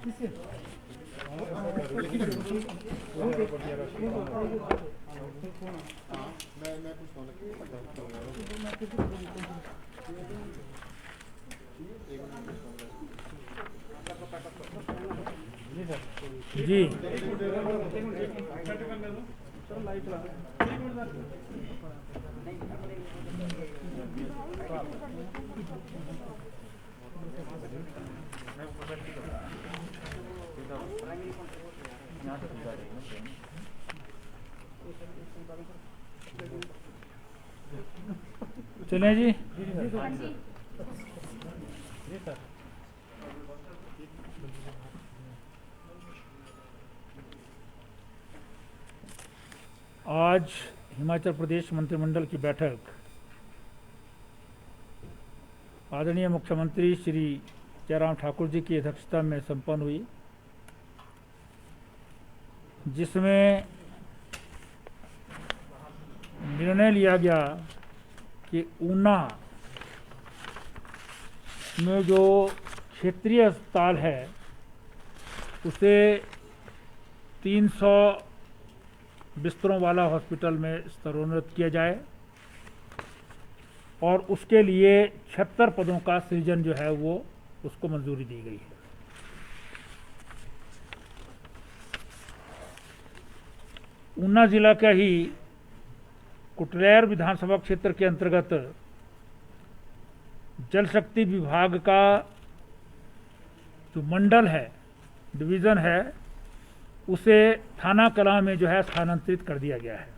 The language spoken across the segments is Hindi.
जी चलें जी। आज हिमाचल प्रदेश मंत्रिमंडल की बैठक आदरणीय मुख्यमंत्री श्री जयराम ठाकुर जी की अध्यक्षता में संपन्न हुई, जिसमें निर्णय लिया गया कि ऊना में जो क्षेत्रीय अस्पताल है उसे 300 बिस्तरों वाला हॉस्पिटल में स्तरोन्नत किया जाए और उसके लिए 76 पदों का सृजन जो है वो उसको मंजूरी दी गई है। ऊना जिला का ही कुटलैर विधानसभा क्षेत्र के अंतर्गत जल शक्ति विभाग का जो मंडल है, डिवीज़न है, उसे थाना कलां में जो है स्थानांतरित कर दिया गया है।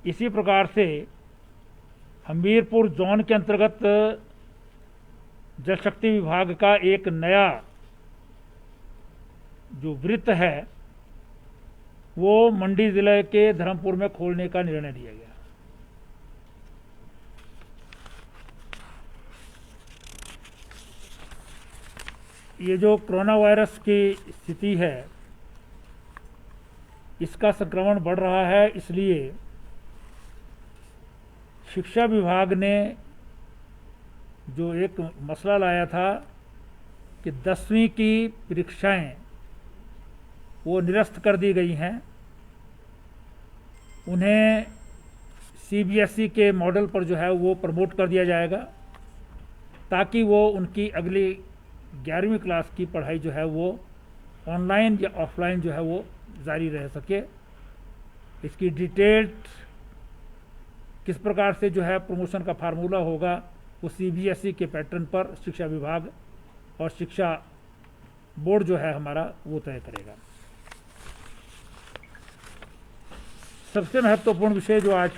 इसी प्रकार से हमीरपुर जोन के अंतर्गत जल शक्ति विभाग का एक नया जो वृत्त है वो मंडी जिले के धर्मपुर में खोलने का निर्णय लिया गया। ये जो कोरोना वायरस की स्थिति है, इसका संक्रमण बढ़ रहा है, इसलिए शिक्षा विभाग ने जो एक मसला लाया था कि 10वीं की परीक्षाएं वो निरस्त कर दी गई हैं, उन्हें सीबीएसई के मॉडल पर जो है वो प्रमोट कर दिया जाएगा ताकि वो उनकी अगली 11वीं क्लास की पढ़ाई जो है वो ऑनलाइन या ऑफलाइन जो है वो जारी रह सके। इसकी डिटेल्ड किस प्रकार से जो है प्रमोशन का फार्मूला होगा वो सीबीएसई के पैटर्न पर शिक्षा विभाग और शिक्षा बोर्ड जो है हमारा वो तय करेगा। सबसे महत्वपूर्ण विषय जो आज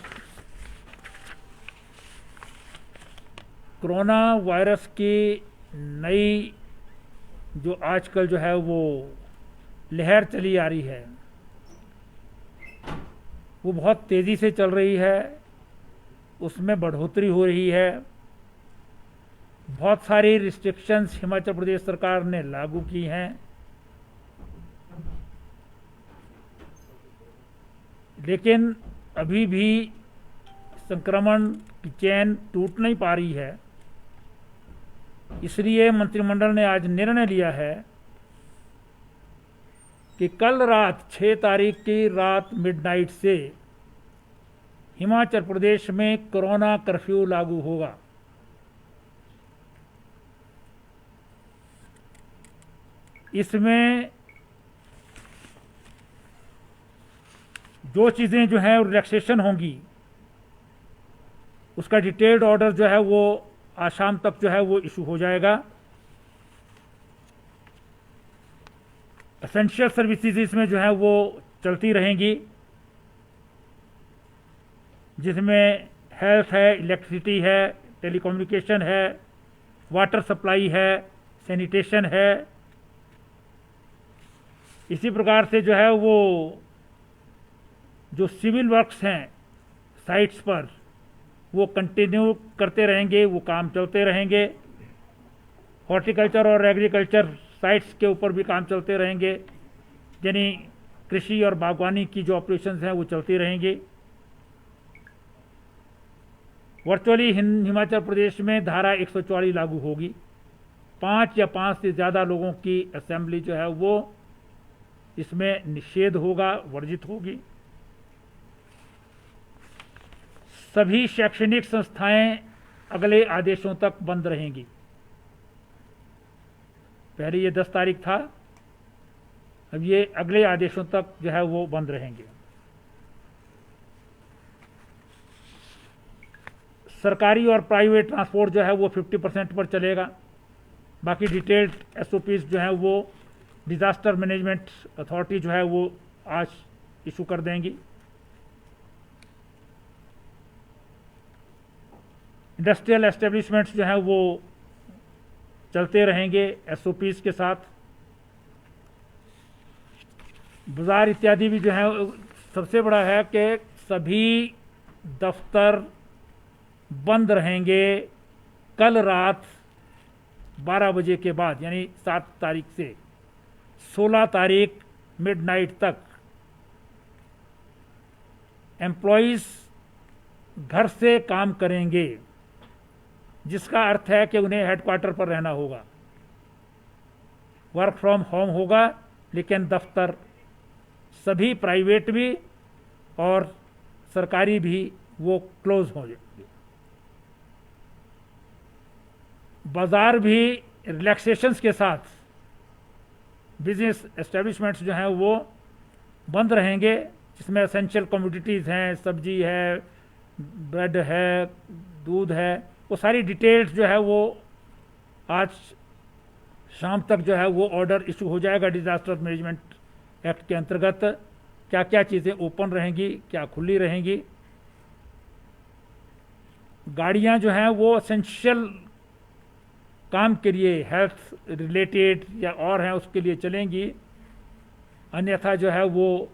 कोरोना वायरस की नई जो आजकल जो है वो लहर चली आ रही है, वो बहुत तेज़ी से चल रही है, उसमें बढ़ोतरी हो रही है। बहुत सारी रिस्ट्रिक्शंस हिमाचल प्रदेश सरकार ने लागू की हैं, लेकिन अभी भी संक्रमण की चेन टूट नहीं पा रही है। इसलिए मंत्रिमंडल ने आज निर्णय लिया है कि कल रात 6 तारीख की रात मिडनाइट से हिमाचल प्रदेश में कोरोना कर्फ्यू लागू होगा। इसमें जो चीज़ें जो हैं रिलैक्सेशन होंगी उसका डिटेल्ड ऑर्डर जो है वो आज शाम तक जो है वो इशू हो जाएगा। एसेंशियल सर्विसेज इसमें जो है वो चलती रहेंगी, जिसमें हेल्थ है, इलेक्ट्रिसिटी है, टेलीकम्युनिकेशन है, वाटर सप्लाई है, सैनिटेशन है। इसी प्रकार से जो है वो जो सिविल वर्क्स हैं साइट्स पर वो कंटिन्यू करते रहेंगे, वो काम चलते रहेंगे। हॉर्टिकल्चर और एग्रीकल्चर साइट्स के ऊपर भी काम चलते रहेंगे, यानी कृषि और बागवानी की जो ऑपरेशंस हैं वो चलती रहेंगी। वर्चुअली हिमाचल प्रदेश में धारा 144 लागू होगी। 5 या 5 से ज़्यादा लोगों की असेंबली जो है वो इसमें निषेध होगा, वर्जित होगी। सभी शैक्षणिक संस्थाएं अगले आदेशों तक बंद रहेंगी। पहले ये 10 तारीख था, अब ये अगले आदेशों तक जो है वो बंद रहेंगे। सरकारी और प्राइवेट ट्रांसपोर्ट जो है वो 50% पर चलेगा। बाकी डिटेल्ड एसओपीज जो है वो डिज़ास्टर मैनेजमेंट अथॉरिटी जो है वो आज इशू कर देंगी। इंडस्ट्रियल एस्टेब्लिशमेंट्स जो है वो चलते रहेंगे एसओपीज के साथ। बाजार इत्यादि भी जो है, सबसे बड़ा है कि सभी दफ्तर बंद रहेंगे कल रात 12 बजे के बाद, यानी 7 तारीख से 16 तारीख मिडनाइट तक। एम्प्लॉइज घर से काम करेंगे, जिसका अर्थ है कि उन्हें हेडक्वार्टर पर रहना होगा। वर्क फ्रॉम होम होगा, लेकिन दफ्तर सभी प्राइवेट भी और सरकारी भी वो क्लोज हो जाएंगे। बाजार भी रिलैक्सेशंस के साथ बिजनेस एस्टेब्लिशमेंट्स जो हैं वो बंद रहेंगे, जिसमें एसेंशियल कमोडिटीज़ हैं, सब्जी है, ब्रेड है, दूध है, वो सारी डिटेल्स जो है वो आज शाम तक जो है वो ऑर्डर इशू हो जाएगा डिज़ास्टर मैनेजमेंट एक्ट के अंतर्गत। क्या क्या चीज़ें ओपन रहेंगी, क्या खुली रहेंगी। गाड़ियां जो हैं वो एसेंशियल काम के लिए, हेल्थ रिलेटेड या और हैं, उसके लिए चलेंगी। अन्यथा जो है वो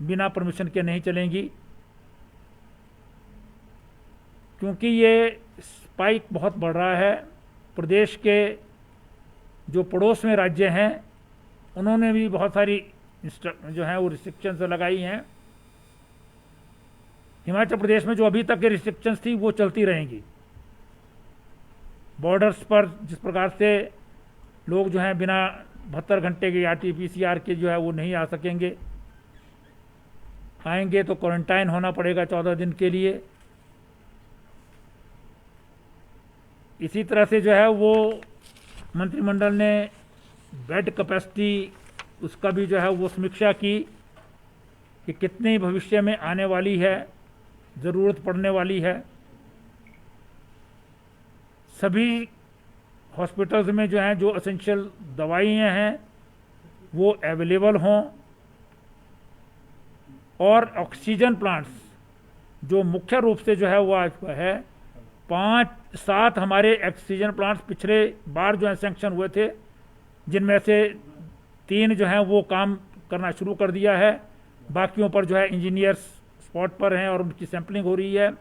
बिना परमिशन के नहीं चलेंगी, क्योंकि ये स्पाइक बहुत बढ़ रहा है। प्रदेश के जो पड़ोस में राज्य हैं उन्होंने भी बहुत सारी जो है वो रिस्ट्रिक्शंस लगाई हैं। हिमाचल प्रदेश में जो अभी तक के रिस्ट्रिक्शंस थी वो चलती रहेंगी। बॉर्डर्स पर जिस प्रकार से लोग जो हैं बिना 72 घंटे के RT-PCR के जो है वो नहीं आ सकेंगे, आएंगे तो क्वारंटाइन होना पड़ेगा 14 दिन के लिए। इसी तरह से जो है वो मंत्रिमंडल ने बेड कैपेसिटी, उसका भी जो है वो समीक्षा की कि कितनी भविष्य में आने वाली है, ज़रूरत पड़ने वाली है। सभी हॉस्पिटल्स में जो हैं जो एसेंशियल दवाइयाँ हैं वो अवेलेबल हों, और ऑक्सीजन प्लांट्स जो मुख्य रूप से जो है वो आज है 5-7 हमारे ऑक्सीजन प्लांट्स पिछले बार जो है सैंक्शन हुए थे, जिनमें से 3 जो हैं वो काम करना शुरू कर दिया है। बाकियों पर जो है इंजीनियर्स स्पॉट पर हैं और उनकी सैंपलिंग हो रही है।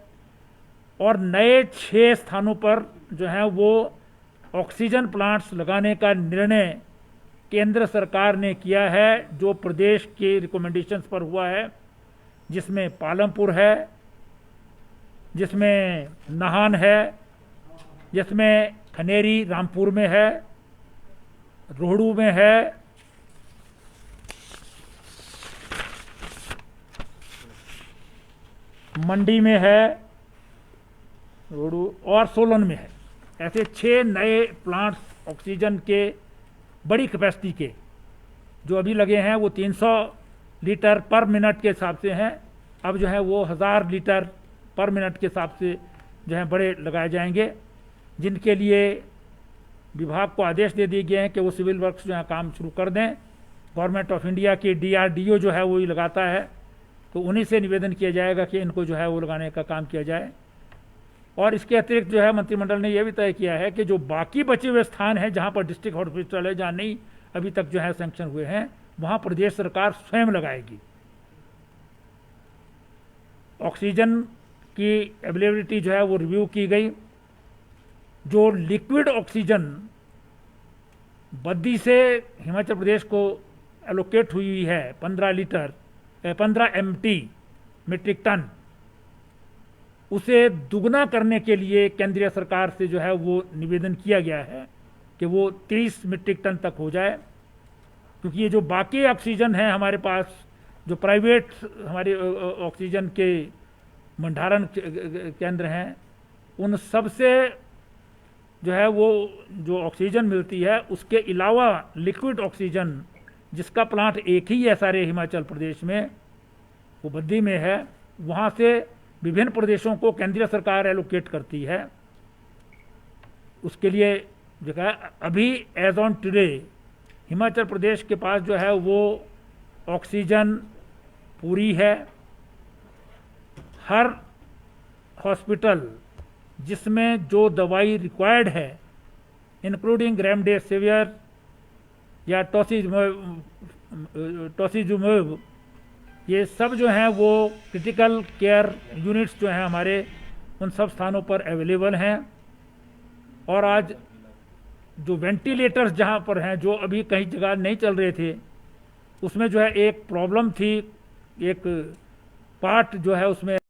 और नए 6 स्थानों पर जो है वो ऑक्सीजन प्लांट्स लगाने का निर्णय केंद्र सरकार ने किया है, जो प्रदेश के रिकमेंडेशंस पर हुआ है, जिसमें पालमपुर है, जिसमें नाहन है, जिसमें खनेरी रामपुर में है, रोहड़ू में है, मंडी में है, रोहड़ू और सोलन में है। ऐसे 6 नए प्लांट्स ऑक्सीजन के बड़ी कैपेसिटी के जो अभी लगे हैं वो 300 लीटर पर मिनट के हिसाब से हैं। अब जो है वो 1000 लीटर पर मिनट के हिसाब से जो है बड़े लगाए जाएंगे, जिनके लिए विभाग को आदेश दे दिए गए हैं कि वो सिविल वर्क्स जो है काम शुरू कर दें। गवर्नमेंट ऑफ इंडिया की DRDO जो है वो ही लगाता है, तो उन्हीं से निवेदन किया जाएगा कि इनको जो है वो लगाने का काम किया जाए। और इसके अतिरिक्त जो है मंत्रिमंडल ने यह भी तय किया है कि जो बाकी बचे हुए स्थान हैं जहां पर डिस्ट्रिक्ट हॉस्पिटल है, जहां नहीं अभी तक जो है सैंक्शन हुए हैं, वहां प्रदेश सरकार स्वयं लगाएगी। ऑक्सीजन की अवेलेबिलिटी जो है वो रिव्यू की गई। जो लिक्विड ऑक्सीजन बद्दी से हिमाचल प्रदेश को एलोकेट हुई है 15 MT मीट्रिक टन, उसे दुगना करने के लिए केंद्रीय सरकार से जो है वो निवेदन किया गया है कि वो 30 मीट्रिक टन तक हो जाए, क्योंकि ये जो बाकी ऑक्सीजन है हमारे पास, जो प्राइवेट हमारे ऑक्सीजन के भंडारण केंद्र हैं, उन सब से जो है वो जो ऑक्सीजन मिलती है उसके अलावा लिक्विड ऑक्सीजन जिसका प्लांट एक ही है सारे हिमाचल प्रदेश में, वो बद्दी में है, वहाँ से विभिन्न प्रदेशों को केंद्रीय सरकार एलोकेट करती है। उसके लिए जो है अभी as on today Himachal Pradesh के पास जो है वो ऑक्सीजन पूरी है। हर हॉस्पिटल जिसमें जो दवाई रिक्वायर्ड है, इंक्लूडिंग रेमडेसिविर या टोसिजुमेब, ये सब जो हैं वो क्रिटिकल केयर यूनिट्स जो हैं हमारे उन सब स्थानों पर अवेलेबल हैं। और आज जो वेंटिलेटर्स जहाँ पर हैं, जो अभी कहीं जगह नहीं चल रहे थे, उसमें जो है एक प्रॉब्लम थी, एक पार्ट जो है उसमें